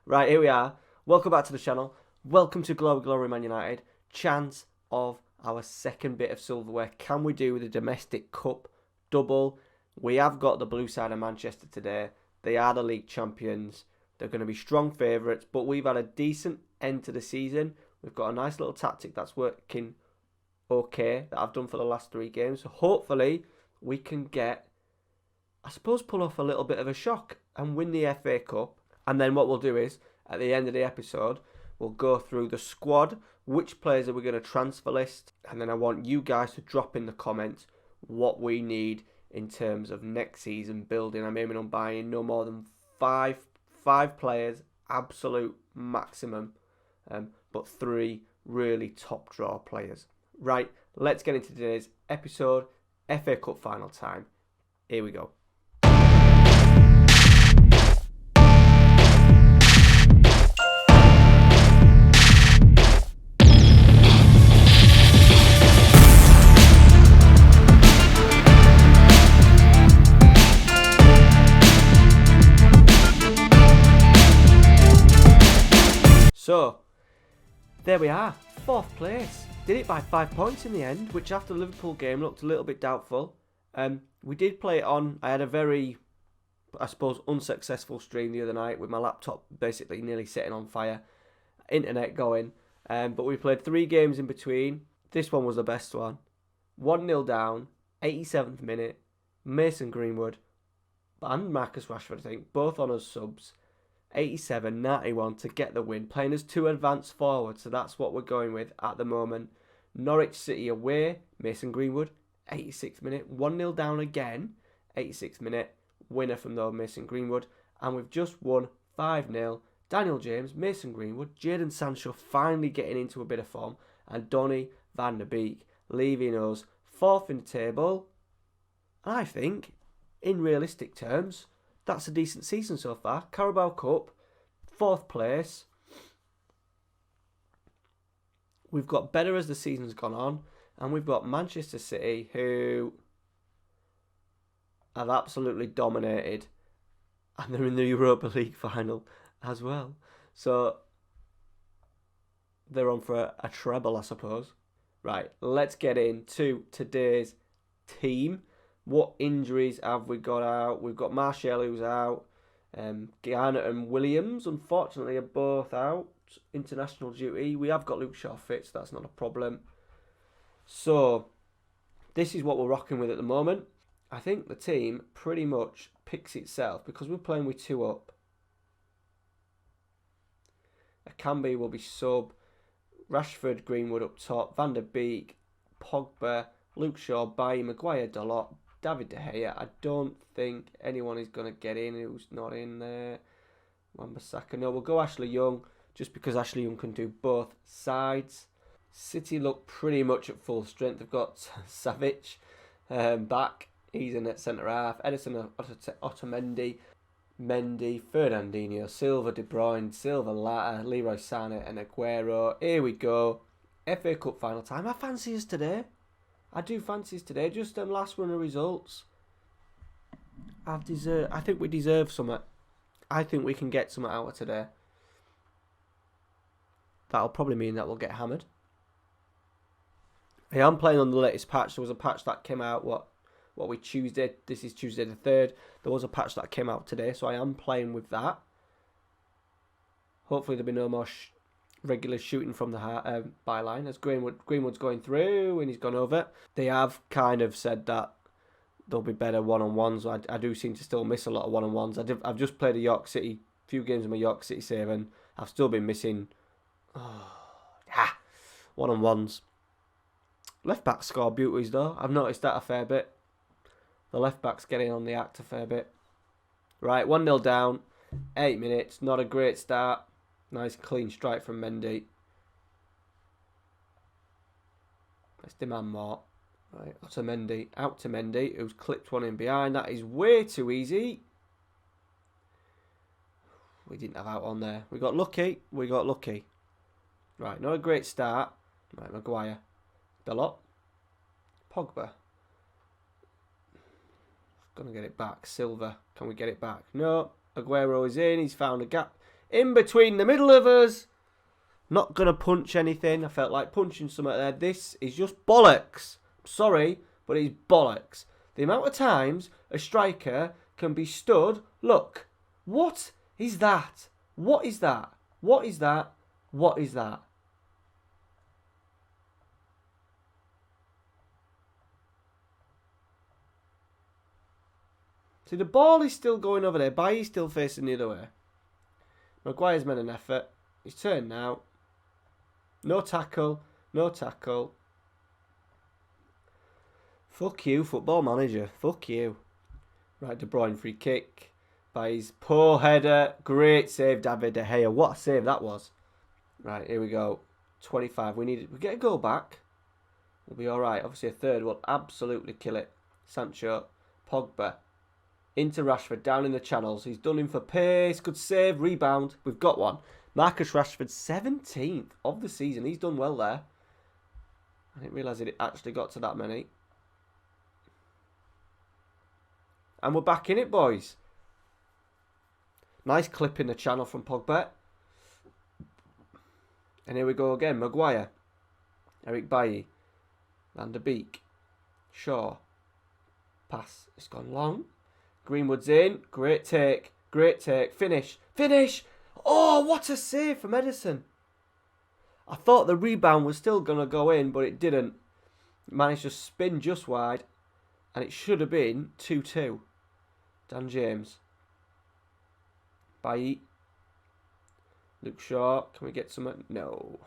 Right, here we are. Welcome back to the channel. Welcome to Glory Man United. Chance of our second bit of silverware. Can we do the domestic cup double? We have got the blue side of Manchester today. They are the league champions. They're going to be strong favourites, but we've had a decent end to the season. We've got a nice little tactic that's working okay that I've done for the last 3 games. So hopefully we can pull off a little bit of a shock and win the FA Cup. And then what we'll do is, at the end of the episode, we'll go through the squad, which players are we going to transfer list, and then I want you guys to drop in the comments what we need in terms of next season building. I'm aiming on buying no more than five players, absolute maximum, but 3 really top draw players. Right, let's get into today's episode, FA Cup final time. Here we go. So, there we are, 4th place. Did it by 5 points in the end, which after the Liverpool game looked a little bit doubtful. We did play it on. I had a very, I suppose, unsuccessful stream the other night with my laptop basically nearly setting on fire, internet going. But we played 3 games in between. This one was the best one. 1-0 down, 87th minute. Mason Greenwood and Marcus Rashford, I think, both on as subs. 87, 91 to get the win, playing as 2 advanced forwards, so that's what we're going with at the moment. Norwich City away, Mason Greenwood, 86th minute, 1-0 down again, 86th minute, winner from though Mason Greenwood, and we've just won 5-0. Daniel James, Mason Greenwood, Jadon Sancho finally getting into a bit of form, and Donny van der Beek leaving us 4th in the table. And I think, in realistic terms, that's a decent season so far. Carabao Cup, 4th place. We've got better as the season's gone on. And we've got Manchester City, who have absolutely dominated. And they're in the Europa League final as well. So, they're on for a treble, I suppose. Right, let's get into today's team. What injuries have we got out? We've got Martial who's out. Garnett and Williams, unfortunately, are both out. International duty. We have got Luke Shaw fit, so that's not a problem. So, this is what we're rocking with at the moment. I think the team pretty much picks itself because we're playing with 2 up. Akambi will be sub. Rashford, Greenwood up top. Van der Beek, Pogba, Luke Shaw, Bailly, Maguire, Dalot, David De Gea. I don't think anyone is going to get in who's not in there. Wan-Bissaka. No, we'll go Ashley Young just because Ashley Young can do both sides. City look pretty much at full strength. They've got Savic back. He's in at centre-half. Edison Otamendi, Mendy, Fernandinho, Silva, De Bruyne, Silva, Latta, Leroy Sané and Aguero. Here we go. FA Cup final time. I fancy us today. I do fancy us today. Just last run of results. I think we deserve something. I think we can get something out of today. That'll probably mean that we'll get hammered. I am playing on the latest patch. There was a patch that came out, Tuesday? This is Tuesday the 3rd. There was a patch that came out today, so I am playing with that. Hopefully there'll be no more regular shooting from the byline as Greenwood's going through and he's gone over. They have kind of said that there'll be better one-on-ones. I do seem to still miss a lot of one-on-ones. I've just played a few games of my York City save, and I've still been missing one-on-ones. Left-back score beauties though. I've noticed that a fair bit. The left-back's getting on the act a fair bit. Right, 1-0 down, 8 minutes, not a great start. Nice clean strike from Mendy. Let's demand more. Right, out to Mendy, who's clipped one in behind. That is way too easy. We didn't have out on there. We got lucky. Right, not a great start. Right, Maguire. Dalot. Pogba. Gonna get it back. Silva. Can we get it back? No. Aguero is in. He's found a gap In between the middle of us. Not going to punch anything. I felt like punching something there. This is just bollocks. Sorry, but it's bollocks. The amount of times a striker can be stood. Look, what is that? What is that? What is that? What is that? See, the ball is still going over there. Bailly's still facing the other way. Maguire's made an effort. His turn now. No tackle. No tackle. Fuck you, football manager. Fuck you. Right, De Bruyne free kick. By his poor header. Great save, David De Gea. What a save that was. Right, here we go. 25. We get a goal back. We'll be alright. Obviously a third will absolutely kill it. Sancho. Pogba. Into Rashford, down in the channels. He's done him for pace. Good save, rebound. We've got one. Marcus Rashford, 17th of the season. He's done well there. I didn't realise it actually got to that many. And we're back in it, boys. Nice clip in the channel from Pogba. And here we go again. Maguire. Eric Bailly. Van der Beek. Shaw. Pass. It's gone long. Greenwood's in. Great take. Great take. Finish. Finish! Oh, what a save from Edison. I thought the rebound was still going to go in, but it didn't. It managed to spin just wide. And it should have been 2-2. Dan James. Bailly. Luke Shaw. Can we get some? No.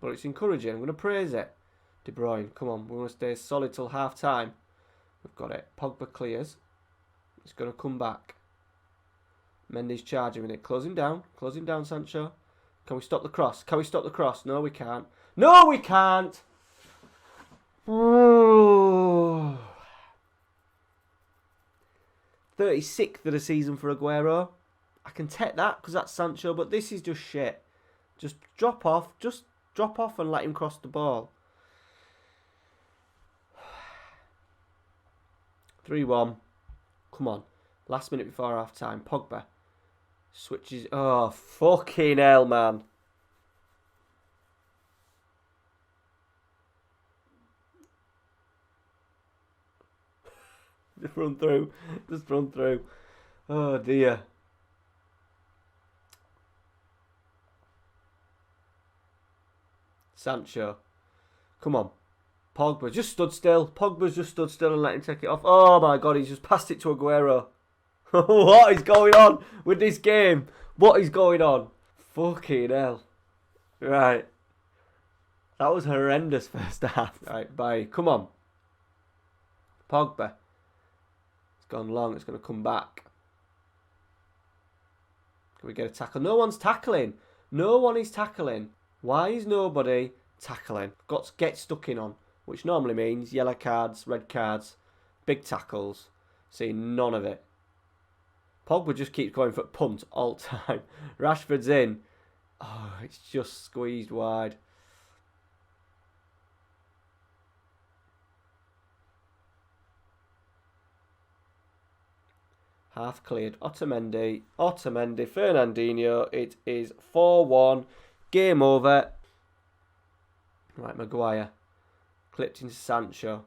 But it's encouraging. I'm going to praise it. De Bruyne. Come on. We want to stay solid till half time. We've got it. Pogba clears. It's going to come back. Mendy's charging with it. Close him down. Close him down, Sancho. Can we stop the cross? Can we stop the cross? No, we can't. No, we can't! 36th of the season for Aguero. I can take that because that's Sancho, but this is just shit. Just drop off. Just drop off and let him cross the ball. 3-1. Come on. Last minute before half time. Pogba. Switches. Oh, fucking hell, man. Just run through. Just run through. Oh, dear. Sancho. Come on. Pogba just stood still. Pogba's just stood still and let him take it off. Oh my God, he's just passed it to Aguero. What is going on with this game? What is going on? Fucking hell. Right. That was horrendous first half. Right, bye. Come on. Pogba. It's gone long. It's going to come back. Can we get a tackle? No one's tackling. No one is tackling. Why is nobody tackling? Got to get stuck in on. Which normally means yellow cards, red cards, big tackles. See, none of it. Pogba just keeps going for punt all time. Rashford's in. Oh, it's just squeezed wide. Half cleared. Otamendi, Fernandinho. It is 4-1. Game over. Right, Maguire. Clipped into Sancho.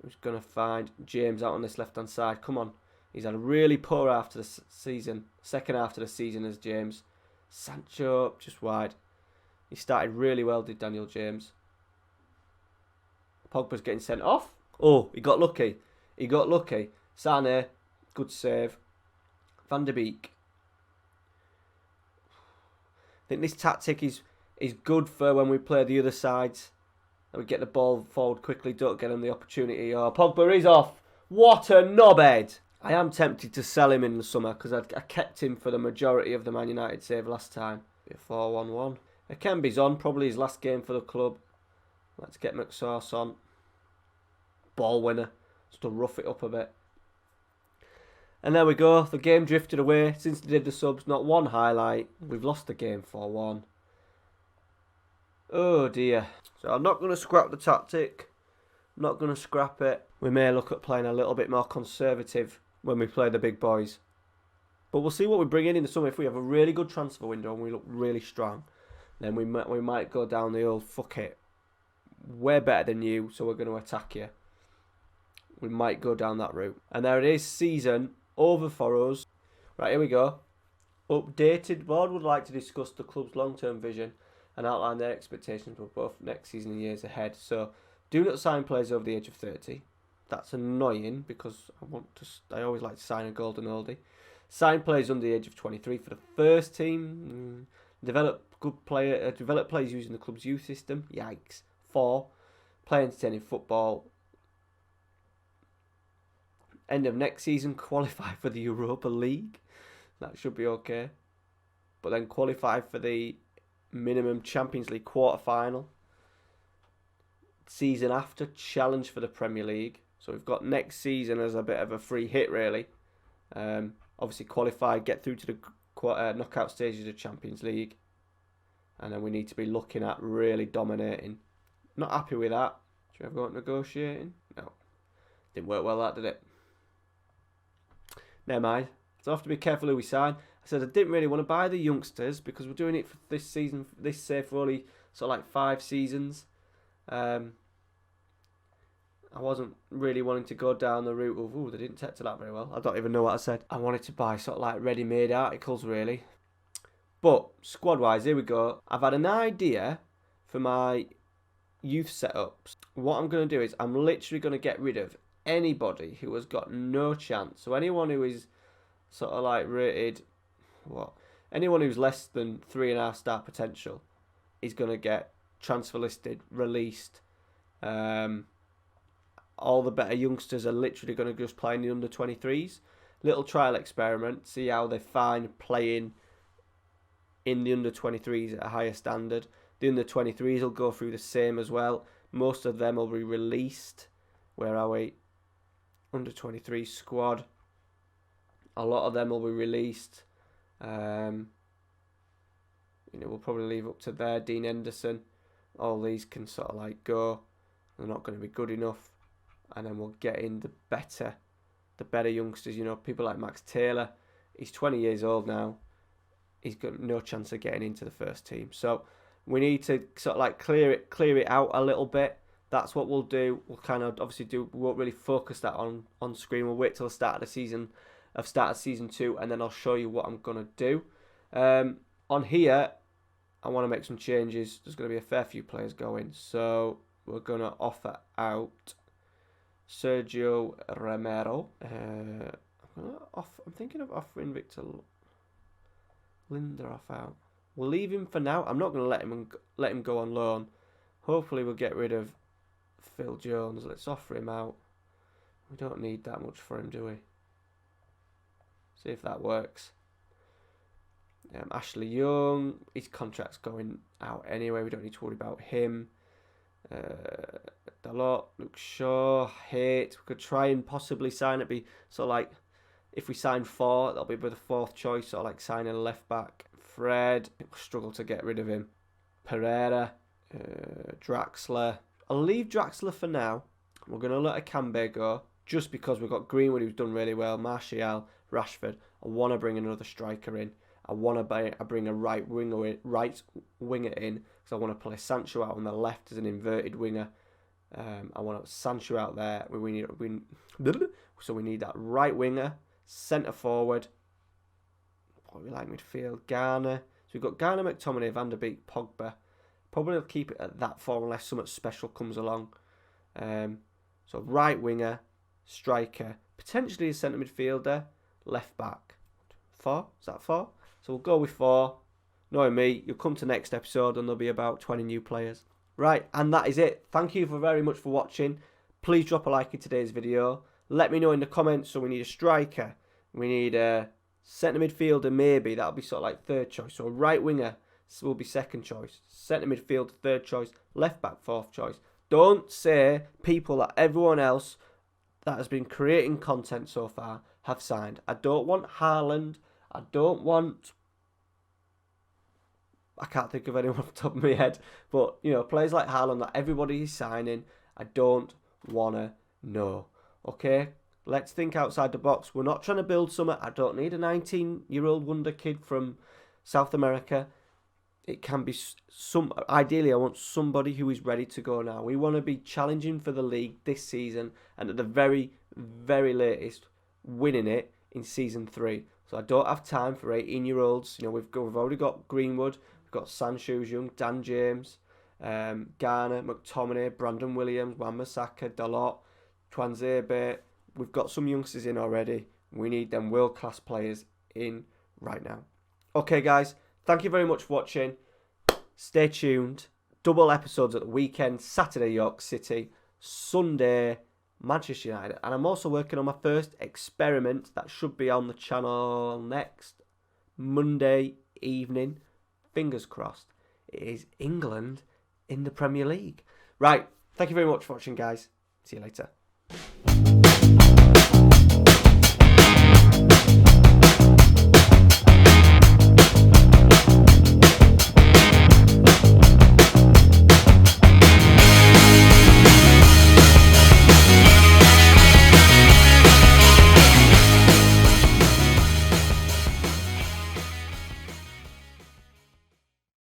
Who's going to find James out on this left-hand side. Come on. He's had a really poor half to the season. Second half of the season as James. Sancho just wide. He started really well, did Daniel James. Pogba's getting sent off. Oh, he got lucky. He got lucky. Sané, good save. Van der Beek. I think this tactic is good for when we play the other sides. And we get the ball forward quickly, don't get him the opportunity. Oh, Pogba is off. What a knobhead. I am tempted to sell him in the summer because I kept him for the majority of the Man United save last time. Be a 4-1-1. Akembe's on, probably his last game for the club. Let's get McSauce on. Ball winner. Just to rough it up a bit. And there we go. The game drifted away. Since they did the subs, not one highlight. We've lost the game 4-1. Oh dear. So I'm not going to scrap the tactic. I'm not going to scrap it. We may look at playing a little bit more conservative when we play the big boys. But we'll see what we bring in the summer. If we have a really good transfer window and we look really strong, then we might go down the old fuck it. We're better than you, so we're going to attack you. We might go down that route. And there it is, season over for us. Right, here we go. Updated board would like to discuss the club's long-term vision and outline their expectations for both next season and years ahead. So, do not sign players over the age of 30. That's annoying because I always like to sign a golden oldie. Sign players under the age of 23 for the first team. Develop players using the club's youth system. Yikes. 4. Play entertaining football. End of next season, qualify for the Europa League. That should be okay. But then qualify for the minimum Champions League quarter-final. Season after, challenge for the Premier League. So we've got next season as a bit of a free hit, really. Obviously qualify, get through to the knockout stages of the Champions League. And then we need to be looking at really dominating. Not happy with that. Should we ever go out negotiating? No. Didn't work well, that, did it? Never mind. So I have to be careful who we sign. I said I didn't really want to buy the youngsters because we're doing it for this season, for only sort of like 5 seasons. I wasn't really wanting to go down the route of, they didn't take to that very well. I don't even know what I said. I wanted to buy sort of like ready-made articles, really. But, squad-wise, here we go. I've had an idea for my youth setups. What I'm going to do is I'm literally going to get rid of anybody who has got no chance. So anyone who is sort of like rated, anyone who's less than 3.5 star potential is going to get transfer listed, released. All the better youngsters are literally going to just play in the under 23s. Little trial experiment, see how they find playing in the under 23s at a higher standard. The under 23s will go through the same as well. Most of them will be released. Where are we? Under 23 squad. A lot of them will be released. We'll probably leave up to there. Dean Henderson. All these can sort of like go. They're not going to be good enough. And then we'll get in the better youngsters. People like Max Taylor. He's 20 years old now. He's got no chance of getting into the first team. So we need to sort of like clear it out a little bit. That's what we'll do. We'll kind of obviously we won't really focus that on screen. We'll wait till the start of season 2, and then I'll show you what I'm gonna do. On here, I want to make some changes. There's gonna be a fair few players going, so we're gonna offer out Sergio Romero. I'm thinking of offering Victor Lindelof out. We'll leave him for now. I'm not going to let him go on loan. Hopefully we'll get rid of Phil Jones. Let's offer him out. We don't need that much for him, do we? See if that works. Ashley Young. His contract's going out anyway. We don't need to worry about him. Dalot, Luke Shaw, Haight. We could try and possibly sign it. Be sort of like, if we sign 4, that'll be the 4th choice. Sort of like signing a left back. Fred, we'll struggle to get rid of him. Pereira, Draxler. I'll leave Draxler for now. We're going to let Akambe go, just because we've got Greenwood, who's done really well, Martial, Rashford. I want to bring another striker in. I want to bring a right winger in, because I want to play Sancho out on the left as an inverted winger. I want Sancho out there. We need that right winger, centre forward. What we like midfield, Garner. So we've got Garner, McTominay, Van der Beek, Pogba. Probably will keep it at that 4 unless something special comes along. So right winger, striker, potentially a centre midfielder, left back. 4? Is that 4? So we'll go with 4. Knowing me, you'll come to next episode and there'll be about 20 new players. Right, and that is it. Thank you very much for watching. Please drop a like in today's video. Let me know in the comments. So we need a striker. We need a centre midfielder, maybe. That'll be sort of like 3rd choice. So right winger will be 2nd choice. Centre midfielder, 3rd choice. Left back, 4th choice. Don't say people that everyone else that has been creating content so far have signed. I don't want Haaland. I can't think of anyone off the top of my head. But, players like Haaland that everybody is signing, I don't want to know. Okay? Let's think outside the box. We're not trying to build something. I don't need a 19-year-old wonder kid from South America. It can be ideally, I want somebody who is ready to go now. We want to be challenging for the league this season, and at the very, very latest, winning it in season 3. So I don't have time for 18-year-olds. We've already got Greenwood, we've got Sancho who's young, Dan James, Garner, McTominay, Brandon Williams, Wan-Bissaka, Dalot, Twanzebe. We've got some youngsters in already. We need them world-class players in right now. Okay, guys. Thank you very much for watching. Stay tuned. Double episodes at the weekend. Saturday, York City. Sunday, Manchester United. And I'm also working on my first experiment that should be on the channel next Monday evening. Fingers crossed. It is England in the Premier League. Right. Thank you very much for watching, guys. See you later.